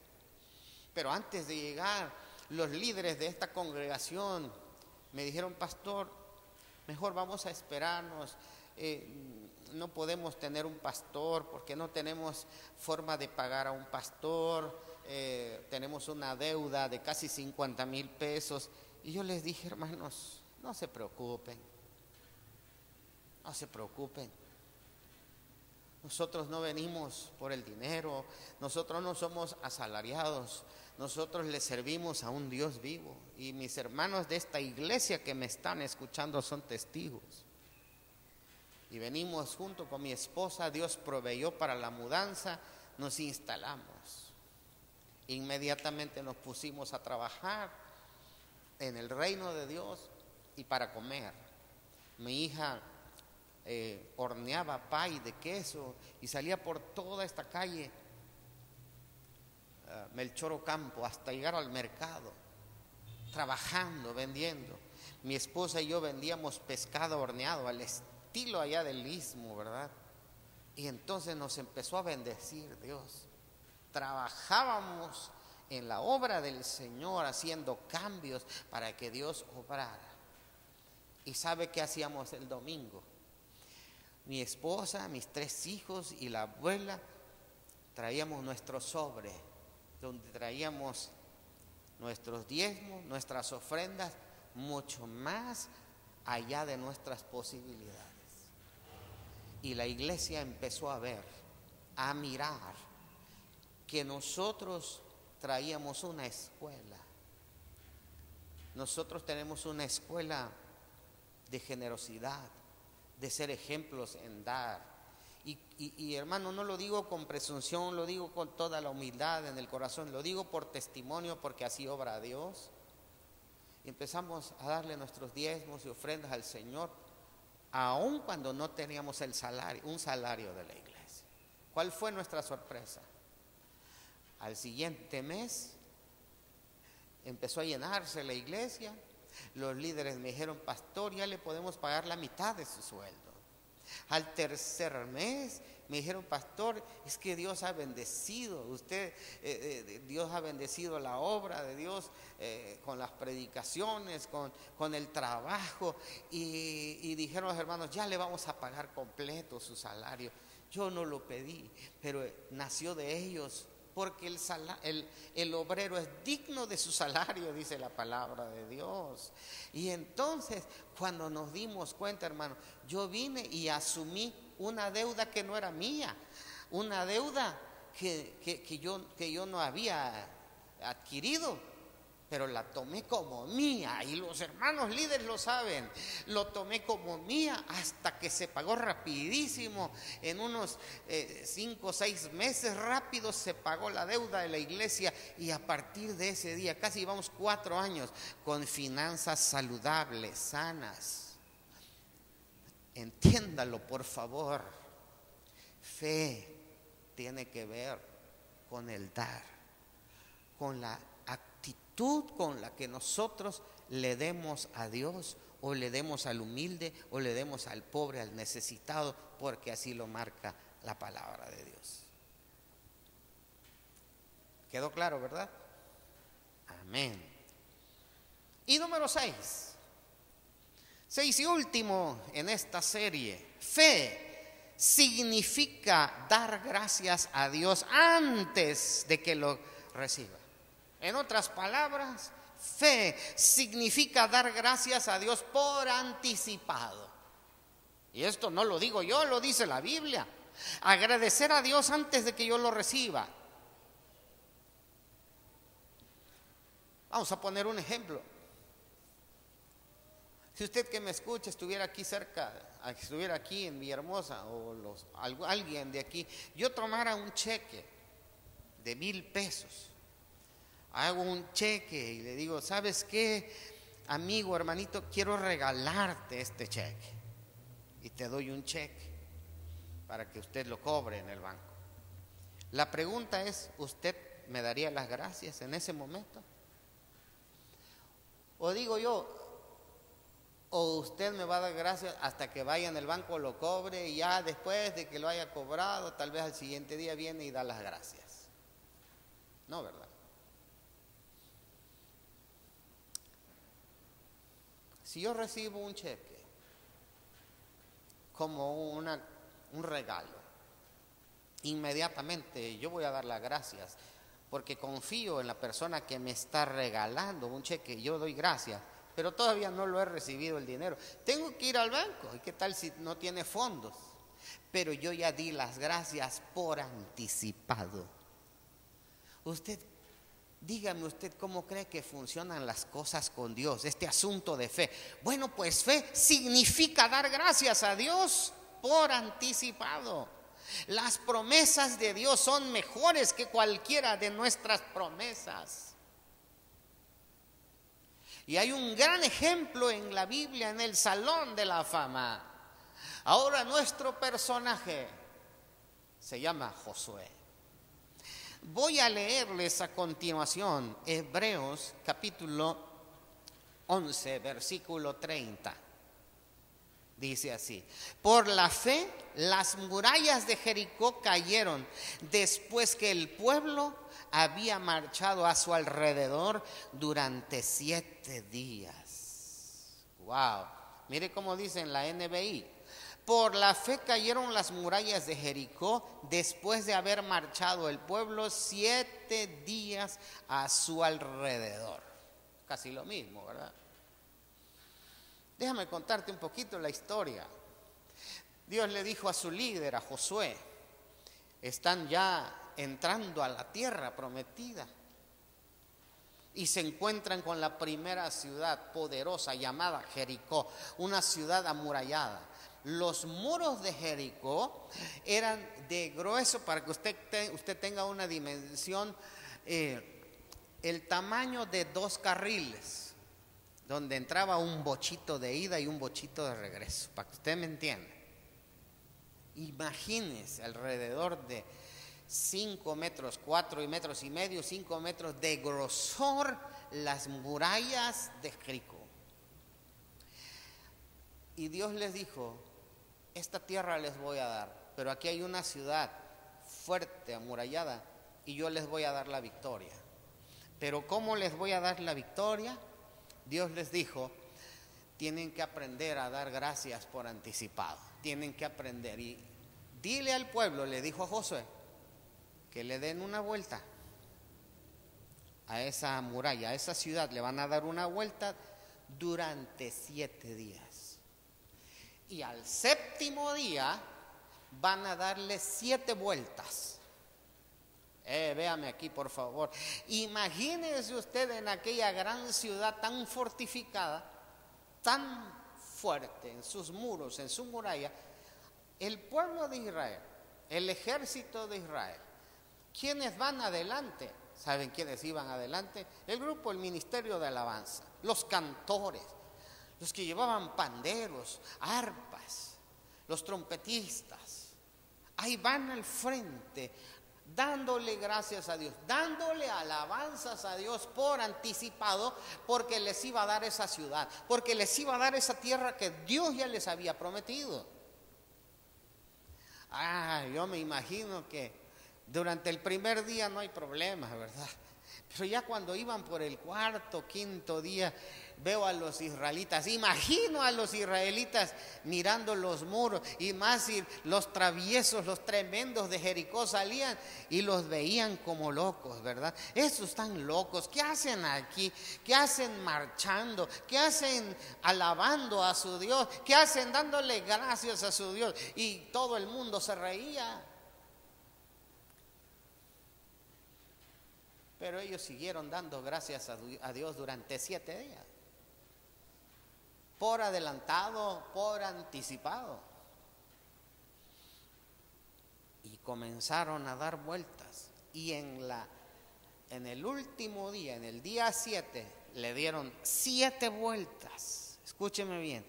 [SPEAKER 4] Pero antes de llegar, los líderes de esta congregación me dijeron: pastor, mejor vamos a esperarnos. No podemos tener un pastor porque no tenemos forma de pagar a un pastor. Tenemos una deuda de casi 50,000 pesos. Y yo les dije: hermanos, no se preocupen, no se preocupen. Nosotros no venimos por el dinero, nosotros no somos asalariados, nosotros le servimos a un Dios vivo. Y mis hermanos de esta iglesia que me están escuchando son testigos. Y venimos junto con mi esposa, Dios proveyó para la mudanza, nos instalamos. Inmediatamente nos pusimos a trabajar en el reino de Dios y para comer. Mi hija horneaba pay de queso y salía por toda esta calle Melchor Ocampo hasta llegar al mercado, trabajando, vendiendo. Mi esposa y yo vendíamos pescado horneado al estilo allá del Istmo, ¿verdad? Y entonces nos empezó a bendecir Dios. Trabajábamos en la obra del Señor haciendo cambios para que Dios obrara. ¿Y sabe qué hacíamos el domingo? Mi esposa, mis 3 hijos y la abuela traíamos nuestro sobre, donde traíamos nuestros diezmos, nuestras ofrendas, mucho más allá de nuestras posibilidades. Y la iglesia empezó a ver, a mirar, que nosotros traíamos una escuela. Nosotros tenemos una escuela de generosidad, de ser ejemplos en dar. Y hermano, no lo digo con presunción, lo digo con toda la humildad en el corazón, lo digo por testimonio, porque así obra Dios. Y empezamos a darle nuestros diezmos y ofrendas al Señor, aun cuando no teníamos un salario de la iglesia. ¿Cuál fue nuestra sorpresa? Al siguiente mes empezó a llenarse la iglesia. Los líderes me dijeron: pastor, ya le podemos pagar la mitad de su sueldo. Al tercer mes me dijeron: pastor, es que Dios ha bendecido usted, Dios ha bendecido la obra de Dios con las predicaciones, con el trabajo. Y dijeron los hermanos: ya le vamos a pagar completo su salario. Yo no lo pedí, pero nació de ellos, porque el obrero es digno de su salario, dice la palabra de Dios. Y entonces, cuando nos dimos cuenta, hermano, yo vine y asumí una deuda que no era mía, una deuda que yo no había adquirido, pero la tomé como mía, y los hermanos líderes lo saben. Lo tomé como mía hasta que se pagó rapidísimo. En unos 5 o 6 meses rápido se pagó la deuda de la iglesia, y a partir de ese día casi llevamos 4 años con finanzas saludables, sanas. Entiéndalo, por favor. Fe tiene que ver con el dar, con la actitud con la que nosotros le demos a Dios, o le demos al humilde, o le demos al pobre, al necesitado, porque así lo marca la palabra de Dios. ¿Quedó claro, verdad? Amén. Y número 6 y último en esta serie: fe significa dar gracias a Dios antes de que lo reciba. En otras palabras, fe significa dar gracias a Dios por anticipado. Y esto no lo digo yo, lo dice la Biblia. Agradecer a Dios antes de que yo lo reciba. Vamos a poner un ejemplo. Si usted que me escucha estuviera aquí cerca, estuviera aquí en Villahermosa, o alguien de aquí, yo tomara un cheque de 1,000 pesos. Hago un cheque y le digo: ¿sabes qué, amigo, hermanito? Quiero regalarte este cheque. Y te doy un cheque para que usted lo cobre en el banco. La pregunta es: ¿usted me daría las gracias en ese momento? O digo yo: o usted me va a dar gracias hasta que vaya en el banco, lo cobre, y ya después de que lo haya cobrado, tal vez al siguiente día viene y da las gracias. No, ¿verdad? Si yo recibo un cheque como un regalo, inmediatamente yo voy a dar las gracias, porque confío en la persona que me está regalando un cheque. Yo doy gracias, pero todavía no lo he recibido el dinero. Tengo que ir al banco. ¿Y qué tal si no tiene fondos? Pero yo ya di las gracias por anticipado. Dígame usted cómo cree que funcionan las cosas con Dios, este asunto de fe. Bueno, pues fe significa dar gracias a Dios por anticipado. Las promesas de Dios son mejores que cualquiera de nuestras promesas. Y hay un gran ejemplo en la Biblia, en el Salón de la Fama. Ahora nuestro personaje se llama Josué. Voy a leerles a continuación Hebreos capítulo 11, versículo 30. Dice así: por la fe las murallas de Jericó cayeron después que el pueblo había marchado a su alrededor durante 7 días. Wow, mire cómo dice en la NBI: por la fe cayeron las murallas de Jericó después de haber marchado el pueblo 7 días a su alrededor. Casi lo mismo, ¿verdad? Déjame contarte un poquito la historia. Dios le dijo a su líder, a Josué: están ya entrando a la tierra prometida y se encuentran con la primera ciudad poderosa llamada Jericó, una ciudad amurallada. Los muros de Jericó eran de grueso, para que usted tenga una dimensión, el tamaño de 2 carriles, donde entraba un bochito de ida y un bochito de regreso, para que usted me entienda. Imagínese, alrededor de 5 metros, 4 metros y medio, 5 metros de grosor, las murallas de Jericó. Y Dios les dijo: esta tierra les voy a dar, pero aquí hay una ciudad fuerte, amurallada, y yo les voy a dar la victoria. Pero ¿cómo les voy a dar la victoria? Dios les dijo: tienen que aprender a dar gracias por anticipado. Tienen que aprender. Y dile al pueblo, le dijo a Josué, que le den una vuelta a esa muralla, a esa ciudad. Le van a dar una vuelta durante 7 días. Y al 7º día van a darle 7 vueltas. Véame aquí, por favor. Imagínese usted en aquella gran ciudad tan fortificada, tan fuerte en sus muros, en su muralla, el pueblo de Israel, el ejército de Israel. ¿Quiénes van adelante? ¿Saben quiénes iban adelante? El grupo, el ministerio de alabanza, los cantores, los que llevaban panderos, arpas, los trompetistas. Ahí van al frente, dándole gracias a Dios, dándole alabanzas a Dios por anticipado, porque les iba a dar esa ciudad, porque les iba a dar esa tierra que Dios ya les había prometido. Yo me imagino que durante el primer día no hay problema, ¿verdad? Pero ya cuando iban por el 4º, 5º día, veo a los israelitas, imagino a los israelitas mirando los muros, y más si los traviesos, los tremendos de Jericó salían y los veían como locos, ¿verdad? Esos están locos, ¿qué hacen aquí? ¿Qué hacen marchando? ¿Qué hacen alabando a su Dios? ¿Qué hacen dándole gracias a su Dios? Y todo el mundo se reía. Pero ellos siguieron dando gracias a Dios durante 7 días. Por adelantado, por anticipado. Y comenzaron a dar vueltas. Y en el último día, en el día 7, le dieron 7 vueltas. Escúcheme bien.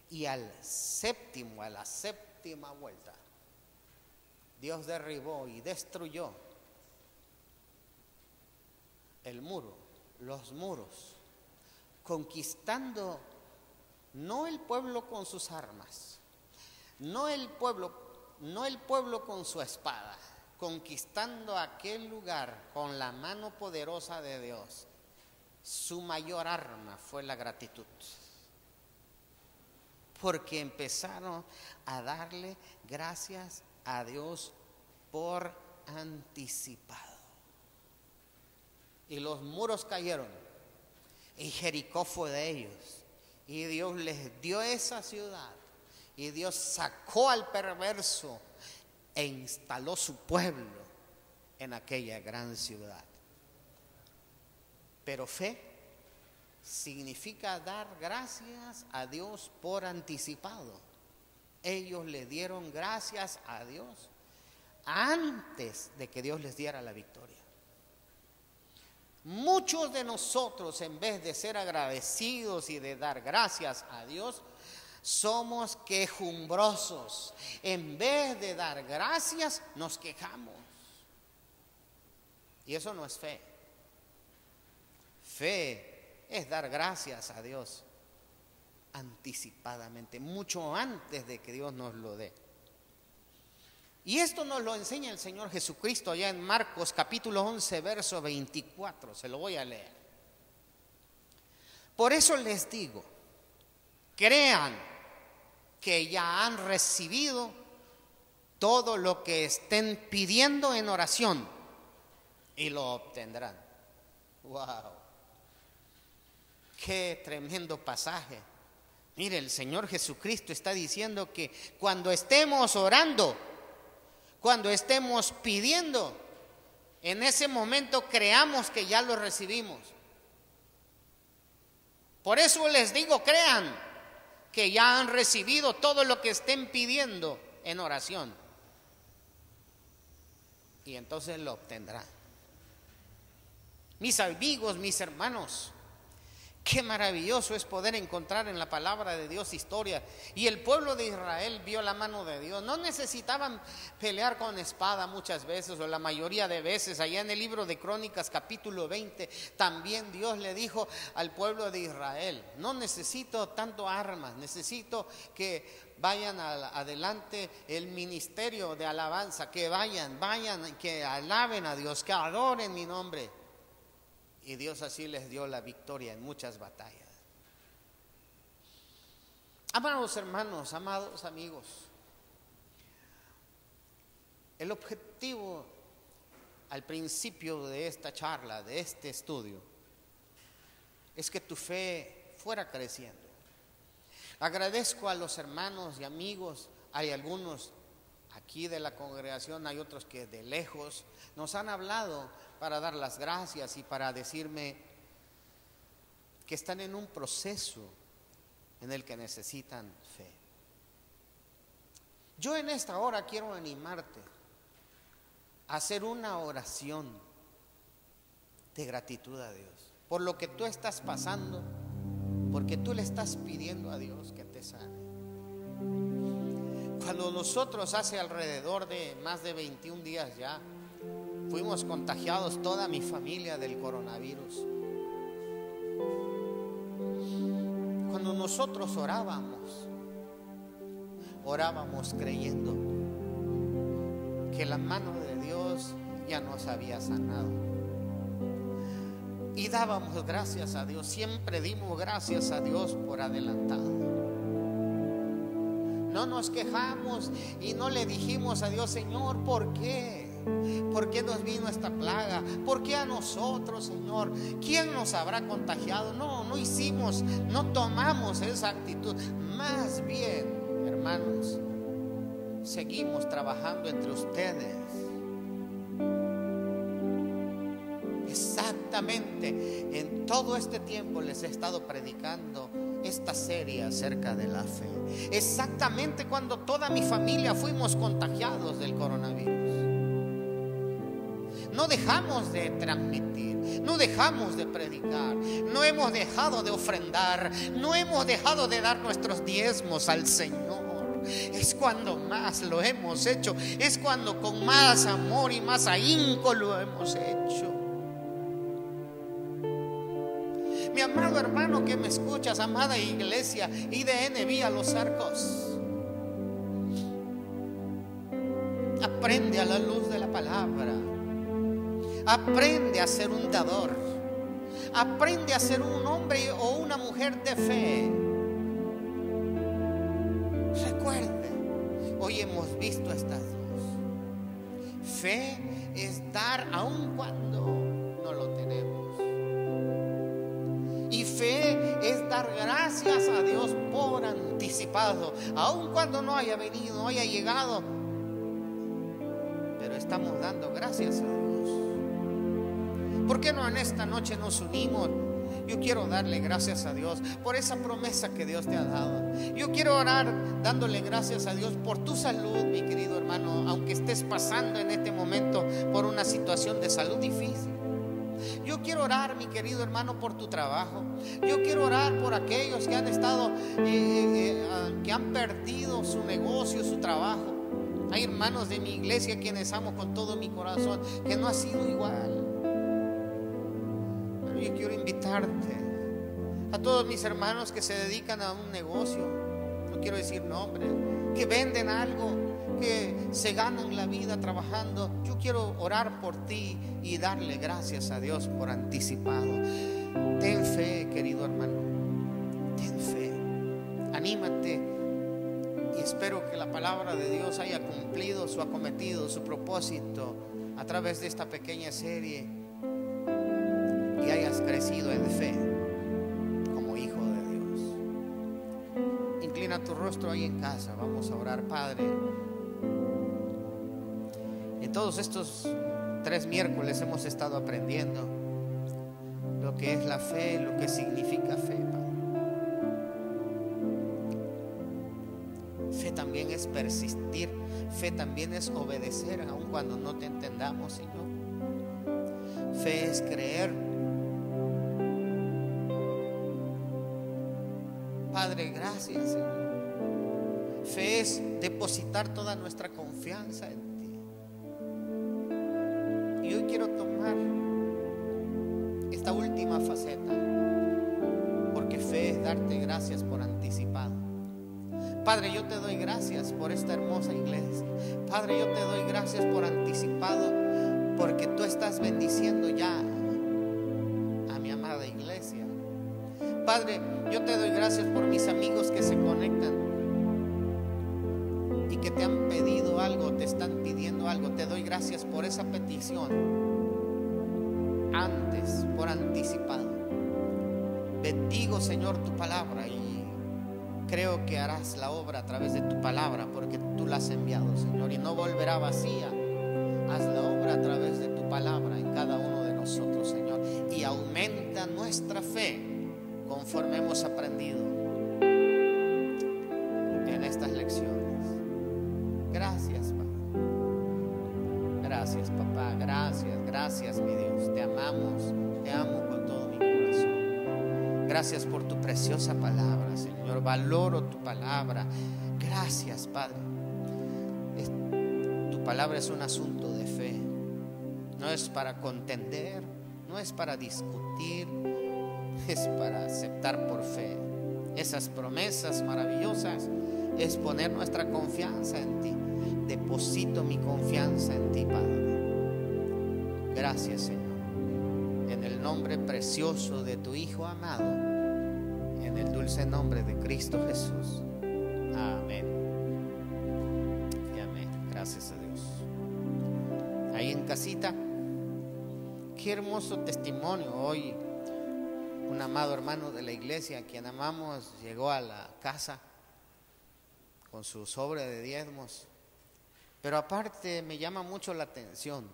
[SPEAKER 4] Y a la 7ª vuelta, Dios derribó y destruyó el muro, los muros, conquistando no el pueblo con sus armas, no el pueblo con su espada, conquistando aquel lugar con la mano poderosa de Dios. Su mayor arma fue la gratitud, porque empezaron a darle gracias a Dios por anticipado. Y los muros cayeron, y Jericó fue de ellos, y Dios les dio esa ciudad, y Dios sacó al perverso e instaló su pueblo en aquella gran ciudad. Pero fe significa dar gracias a Dios por anticipado. Ellos le dieron gracias a Dios antes de que Dios les diera la victoria. Muchos de nosotros, en vez de ser agradecidos y de dar gracias a Dios, somos quejumbrosos. En vez de dar gracias, nos quejamos. Y eso no es fe. Fe es dar gracias a Dios anticipadamente, mucho antes de que Dios nos lo dé. Y esto nos lo enseña el Señor Jesucristo allá en Marcos capítulo 11, verso 24. Se lo voy a leer. Por eso les digo, crean que ya han recibido todo lo que estén pidiendo en oración y lo obtendrán. ¡Wow! ¡Qué tremendo pasaje! Mire, el Señor Jesucristo está diciendo que cuando estemos orando, cuando estemos pidiendo, en ese momento creamos que ya lo recibimos. Por eso les digo, crean que ya han recibido todo lo que estén pidiendo en oración. Y entonces lo obtendrán. Mis amigos, mis hermanos, qué maravilloso es poder encontrar en la palabra de Dios historia. Y el pueblo de Israel vio la mano de Dios. No necesitaban pelear con espada muchas veces, o la mayoría de veces. Allá en el libro de Crónicas capítulo 20 también Dios le dijo al pueblo de Israel: no necesito tanto armas, necesito que vayan adelante el ministerio de alabanza, que vayan, que alaben a Dios, que adoren mi nombre. Y Dios así les dio la victoria en muchas batallas. Amados hermanos, amados amigos, el objetivo al principio de esta charla, de este estudio, es que tu fe fuera creciendo. Agradezco a los hermanos y amigos, hay algunos aquí de la congregación, hay otros que de lejos nos han hablado para dar las gracias y para decirme que están en un proceso en el que necesitan fe. Yo en esta hora quiero animarte a hacer una oración de gratitud a Dios por lo que tú estás pasando, porque tú le estás pidiendo a Dios que te sane. Cuando nosotros hace alrededor de más de 21 días ya fuimos contagiados, toda mi familia, del coronavirus. Cuando nosotros orábamos creyendo que la mano de Dios ya nos había sanado. Y dábamos gracias a Dios, siempre dimos gracias a Dios por adelantado. No nos quejamos y no le dijimos a Dios: Señor, ¿por qué? ¿Por qué nos vino esta plaga? ¿Por qué a nosotros, Señor? ¿Quién nos habrá contagiado? No tomamos esa actitud. Más bien, hermanos, seguimos trabajando entre ustedes. Exactamente, en todo este tiempo les he estado predicando esta serie acerca de la fe. Exactamente cuando toda mi familia fuimos contagiados del coronavirus. No dejamos de transmitir, no dejamos de predicar, no hemos dejado de ofrendar, no hemos dejado de dar nuestros diezmos al Señor. Es cuando más lo hemos hecho, es cuando con más amor y más ahínco lo hemos hecho. Mi amado hermano que me escuchas, amada iglesia IDN Villa Los Arcos, aprende a la luz de la palabra. Aprende a ser un dador. Aprende a ser un hombre o una mujer de fe. Recuerde, hoy hemos visto estas dos. Fe es dar aun cuando no lo tenemos. Y fe es dar gracias a Dios por anticipado, aun cuando no haya venido, no haya llegado. Pero estamos dando gracias a Dios. ¿Por qué no en esta noche nos unimos Yo quiero darle gracias a Dios por esa promesa que Dios te ha dado. Yo quiero orar dándole gracias a Dios por tu salud, mi querido hermano, aunque estés pasando en este momento por una situación de salud difícil. Yo quiero orar, mi querido hermano, por tu trabajo. Yo quiero orar por aquellos que han estado, que han perdido su negocio, su trabajo. Hay hermanos de mi iglesia quienes amo con todo mi corazón, que no ha sido igual. Pero yo quiero invitarte a todos mis hermanos que se dedican a un negocio, no quiero decir nombre, que venden algo, que se ganan la vida trabajando. Yo quiero orar por ti y darle gracias a Dios por anticipado. Ten fe, querido hermano, ten fe, anímate. Y espero que la palabra de Dios haya cumplido su acometido, su propósito a través de esta pequeña serie, y hayas crecido en fe como hijo de Dios. Inclina tu rostro ahí en casa, vamos a orar. Padre, en todos estos 3 miércoles hemos estado aprendiendo lo que es la fe, lo que significa fe, Padre. Fe también es persistir, fe también es obedecer aun cuando no te entendamos, Señor. Fe es creer. Padre, gracias, Señor. Fe es depositar toda nuestra confianza en ti. Y hoy quiero tomar esta última faceta, porque fe es darte gracias por anticipado. Padre, yo te doy gracias por esta hermosa iglesia. Padre, yo te doy gracias por anticipado, porque tú estás bendiciendo ya a mi amada iglesia. Padre, yo te doy gracias por mis amigos que se conectan y que te han pedido algo, te están pidiendo algo. Te doy gracias por esa petición antes, por anticipado. Bendigo, Señor, tu palabra, y creo que harás la obra a través de tu palabra, porque tú la has enviado, Señor, y no volverá vacía. Haz la obra a través de tu palabra en cada uno de nosotros, Señor, y aumenta nuestra fe conforme hemos aprendido en estas lecciones. Gracias, Padre. Gracias, papá. Gracias, mi Dios. Te amamos, te amo con todo mi corazón. Gracias por tu preciosa palabra, Señor. Valoro tu palabra. Gracias, Padre. Tu palabra es un asunto de fe. No es para contender, no es para discutir, es para aceptar por fe. Esas promesas maravillosas es poner nuestra confianza en ti. Deposito mi confianza en ti, Padre. Gracias, Señor. En el nombre precioso de tu Hijo amado, en el dulce nombre de Cristo Jesús. Amén y amén. Gracias a Dios. Ahí en casita, qué hermoso testimonio. Hoy un amado hermano de la iglesia, a quien amamos, llegó a la casa con su sobre de diezmos. Pero aparte me llama mucho la atención,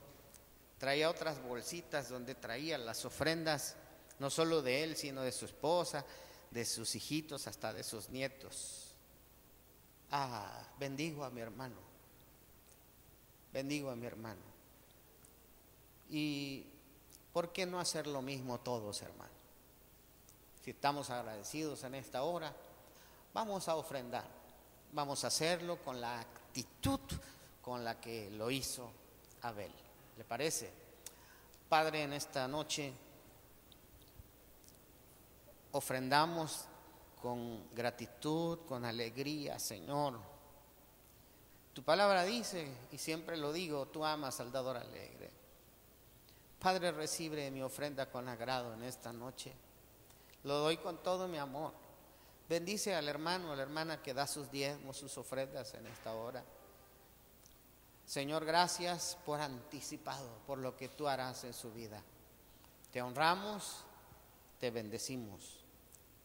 [SPEAKER 4] traía otras bolsitas donde traía las ofrendas, no solo de él, sino de su esposa, de sus hijitos, hasta de sus nietos. Bendigo a mi hermano, bendigo a mi hermano. Y ¿por qué no hacer lo mismo todos, hermano? Si estamos agradecidos en esta hora, vamos a ofrendar, vamos a hacerlo con la actitud con la que lo hizo Abel. ¿Le parece? Padre, en esta noche ofrendamos con gratitud, con alegría, Señor. Tu palabra dice, y siempre lo digo, tú amas al dador alegre. Padre, recibe mi ofrenda con agrado en esta noche. Lo doy con todo mi amor. Bendice al hermano, a la hermana que da sus diezmos, sus ofrendas en esta hora. Señor, gracias por anticipado, por lo que tú harás en su vida. Te honramos, te bendecimos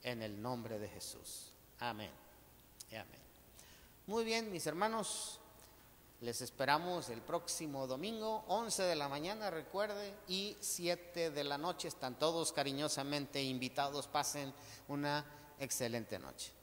[SPEAKER 4] en el nombre de Jesús. Amén y amén. Muy bien, mis hermanos, Les esperamos el próximo domingo, 11 de la mañana, recuerde, y 7 de la noche. Están todos cariñosamente invitados. Pasen una excelente noche.